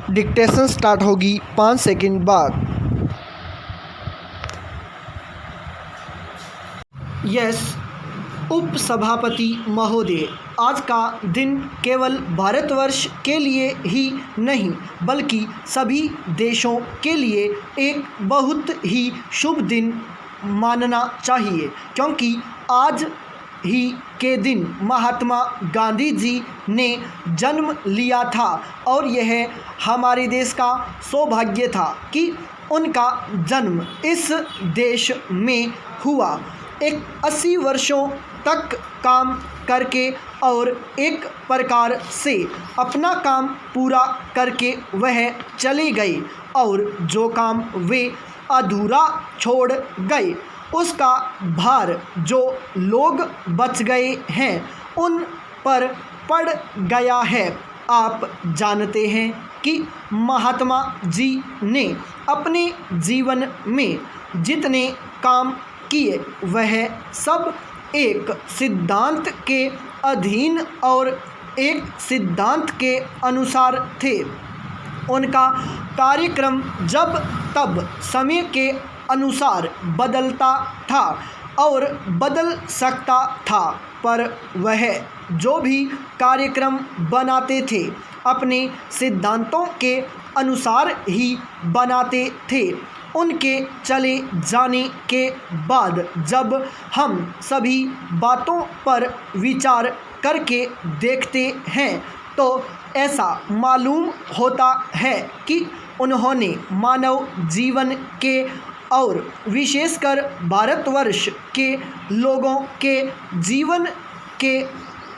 Dictation start होगी 5 second बाद। Yes उपसभापति महोदय, आज का दिन केवल भारतवर्ष के लिए ही नहीं बल्कि सभी देशों के लिए एक बहुत ही शुभ दिन मानना चाहिए, क्योंकि आज ही के दिन महात्मा गांधी जी ने जन्म लिया था और यह हमारे देश का सौभाग्य था कि उनका जन्म इस देश में हुआ। एक 80 वर्षों तक काम करके और एक प्रकार से अपना काम पूरा करके वह चले गए और जो काम वे अधूरा छोड़ गए उसका भार जो लोग बच गए हैं उन पर पड़ गया है। आप जानते हैं कि महात्मा जी ने अपने जीवन में जितने काम किए वह सब एक सिद्धांत के अधीन और एक सिद्धांत के अनुसार थे। उनका कार्यक्रम जब तब समय के अनुसार बदलता था और बदल सकता था, पर वह जो भी कार्यक्रम बनाते थे अपने सिद्धांतों के अनुसार ही बनाते थे। उनके चले जाने के बाद जब हम सभी बातों पर विचार करके देखते हैं तो ऐसा मालूम होता है कि उन्होंने मानव जीवन के और विशेषकर भारतवर्ष के लोगों के जीवन के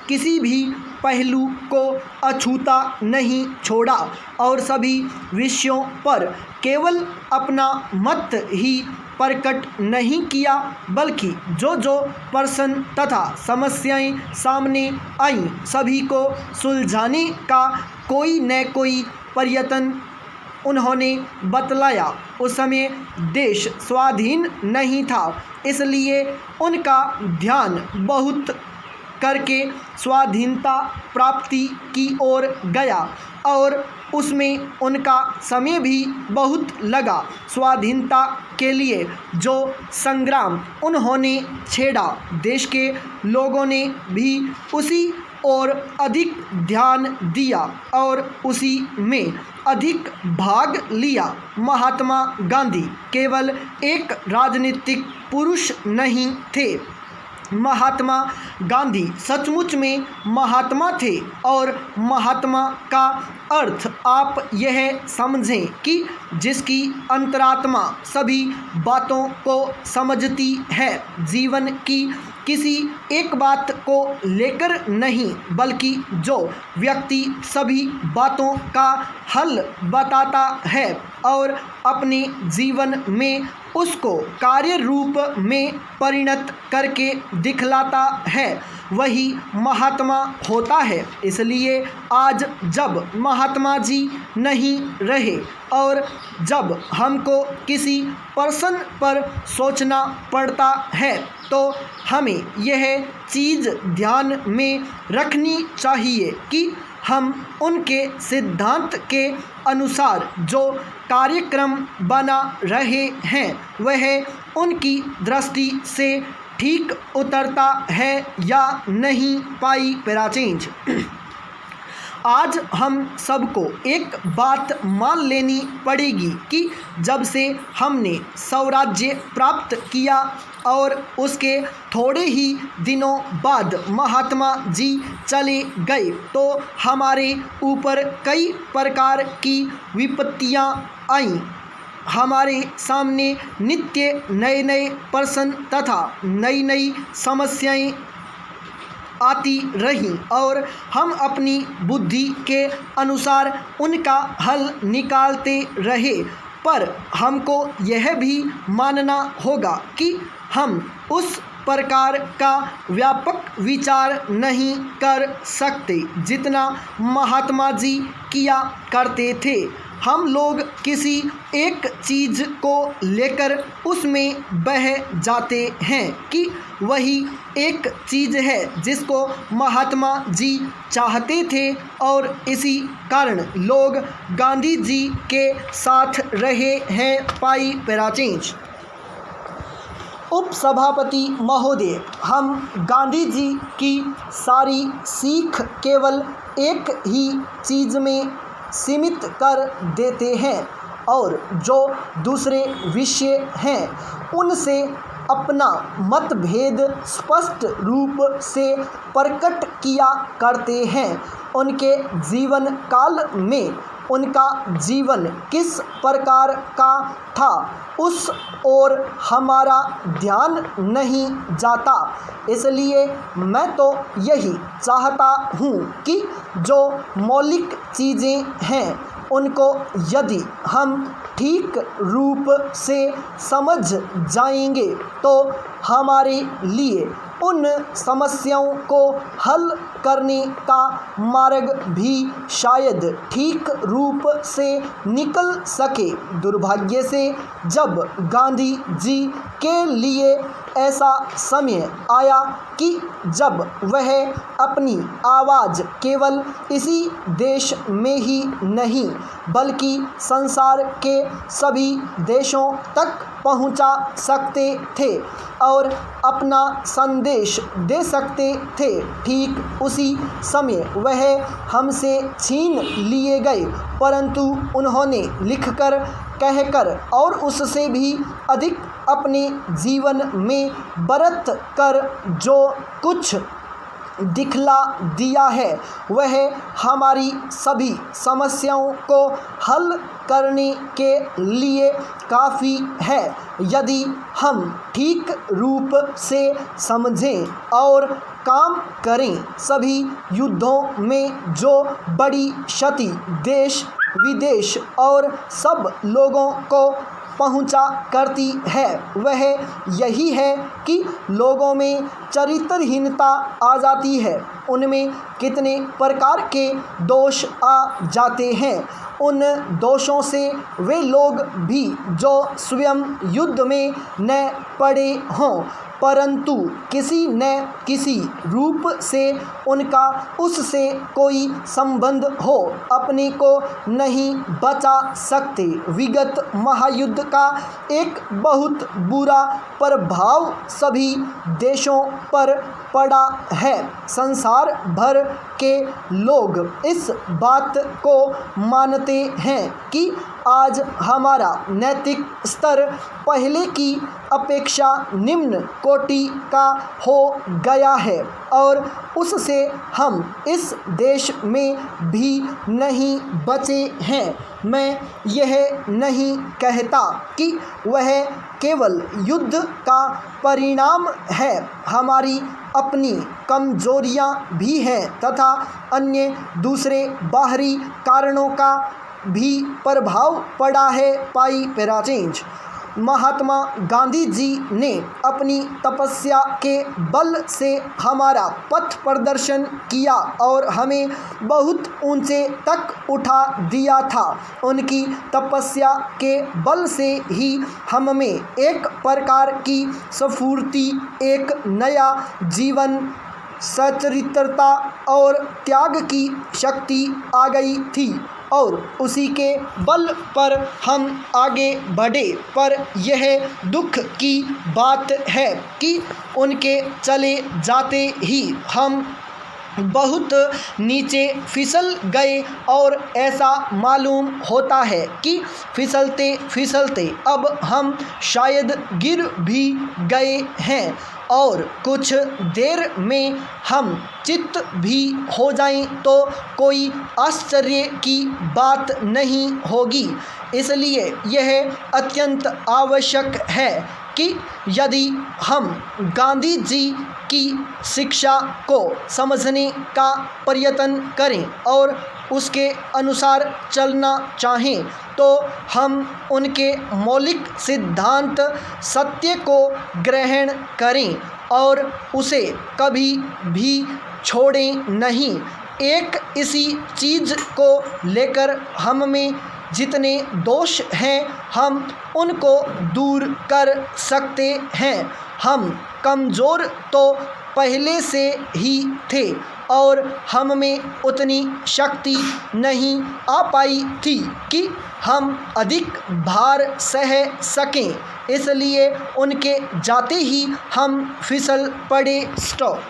किसी भी पहलू को अछूता नहीं छोड़ा और सभी विषयों पर केवल अपना मत ही प्रकट नहीं किया बल्कि जो जो प्रश्न तथा समस्याएं सामने आईं सभी को सुलझाने का कोई न कोई प्रयत्न उन्होंने बतलाया। उस समय देश स्वाधीन नहीं था, इसलिए उनका ध्यान बहुत करके स्वाधीनता प्राप्ति की ओर गया और उसमें उनका समय भी बहुत लगा। स्वाधीनता के लिए जो संग्राम उन्होंने छेड़ा देश के लोगों ने भी उसी और अधिक ध्यान दिया और उसी में अधिक भाग लिया। महात्मा गांधी केवल एक राजनीतिक पुरुष नहीं थे, महात्मा गांधी सचमुच में महात्मा थे और महात्मा का अर्थ आप यह समझें कि जिसकी अंतरात्मा सभी बातों को समझती है, जीवन की किसी एक बात को लेकर नहीं बल्कि जो व्यक्ति सभी बातों का हल बताता है और अपने जीवन में उसको कार्य रूप में परिणत करके दिखलाता है वही महात्मा होता है। इसलिए आज जब महात्मा जी नहीं रहे और जब हमको किसी पर्सन पर सोचना पड़ता है तो हमें यह चीज़ ध्यान में रखनी चाहिए कि हम उनके सिद्धांत के अनुसार जो कार्यक्रम बना रहे हैं वह उनकी दृष्टि से ठीक उतरता है या नहीं। पाई पैरा चेंज। आज हम सबको एक बात मान लेनी पड़ेगी कि जब से हमने स्वराज्य प्राप्त किया और उसके थोड़े ही दिनों बाद महात्मा जी चले गए तो हमारे ऊपर कई प्रकार की विपत्तियां आईं। हमारे सामने नित्य नए नए प्रश्न तथा नई नई समस्याएं आती रहीं और हम अपनी बुद्धि के अनुसार उनका हल निकालते रहे, पर हमको यह भी मानना होगा कि हम उस प्रकार का व्यापक विचार नहीं कर सकते जितना महात्मा जी किया करते थे। हम लोग किसी एक चीज़ को लेकर उसमें बह जाते हैं कि वही एक चीज़ है जिसको महात्मा जी चाहते थे और इसी कारण लोग गांधी जी के साथ रहे हैं। पाई पैराचेंज। उपसभापति महोदय, हम गांधी जी की सारी सीख केवल एक ही चीज़ में सीमित कर देते हैं और जो दूसरे विषय हैं उनसे अपना मतभेद स्पष्ट रूप से प्रकट किया करते हैं। उनके जीवन काल में उनका जीवन किस प्रकार का था उस ओर हमारा ध्यान नहीं जाता। इसलिए मैं तो यही चाहता हूँ कि जो मौलिक चीज़ें हैं उनको यदि हम ठीक रूप से समझ जाएंगे तो हमारे लिए उन समस्याओं को हल करने का मार्ग भी शायद ठीक रूप से निकल सके। दुर्भाग्य से जब गांधी जी के लिए ऐसा समय आया कि जब वह अपनी आवाज़ केवल इसी देश में ही नहीं बल्कि संसार के सभी देशों तक पहुंचा सकते थे और अपना संदेश दे सकते थे, ठीक उसी समय वह हमसे छीन लिए गए। परंतु उन्होंने लिखकर, कहकर और उससे भी अधिक अपने जीवन में बरत कर जो कुछ दिखला दिया है वह हमारी सभी समस्याओं को हल करने के लिए काफ़ी है यदि हम ठीक रूप से समझें और काम करें। सभी युद्धों में जो बड़ी क्षति देश विदेश और सब लोगों को पहुंचा करती है वह यही है कि लोगों में चरित्रहीनता आ जाती है। उनमें कितने प्रकार के दोष आ जाते हैं। उन दोषों से वे लोग भी जो स्वयं युद्ध में न पड़े हों परंतु किसी न किसी रूप से उनका उससे कोई संबंध हो अपने को नहीं बचा सकते। विगत महायुद्ध का एक बहुत बुरा प्रभाव सभी देशों पर पड़ा है। संसार भर के लोग इस बात को मानते हैं कि आज हमारा नैतिक स्तर पहले की अपेक्षा निम्न कोटि का हो गया है और उससे हम इस देश में भी नहीं बचे हैं। मैं यह नहीं कहता कि वह केवल युद्ध का परिणाम है, हमारी अपनी कमजोरियां भी हैं तथा अन्य दूसरे बाहरी कारणों का भी प्रभाव पड़ा है। पाई पैराचेंज। महात्मा गांधी जी ने अपनी तपस्या के बल से हमारा पथ प्रदर्शन किया और हमें बहुत ऊंचे तक उठा दिया था। उनकी तपस्या के बल से ही हम में एक प्रकार की स्फूर्ति, एक नया जीवन, सचरित्रता और त्याग की शक्ति आ गई थी और उसी के बल पर हम आगे बढ़े। पर यह दुख की बात है कि उनके चले जाते ही हम बहुत नीचे फिसल गए और ऐसा मालूम होता है कि फिसलते फिसलते अब हम शायद गिर भी गए हैं और कुछ देर में हम चित्त भी हो जाएं तो कोई आश्चर्य की बात नहीं होगी। इसलिए यह अत्यंत आवश्यक है कि यदि हम गांधी जी की शिक्षा को समझने का प्रयत्न करें और उसके अनुसार चलना चाहें तो हम उनके मौलिक सिद्धांत सत्य को ग्रहण करें और उसे कभी भी छोड़ें नहीं। एक इसी चीज़ को लेकर हम में जितने दोष हैं हम उनको दूर कर सकते हैं। हम कमज़ोर तो पहले से ही थे और हम में उतनी शक्ति नहीं आ पाई थी कि हम अधिक भार सह सकें, इसलिए उनके जाते ही हम फिसल पड़े। स्टॉप।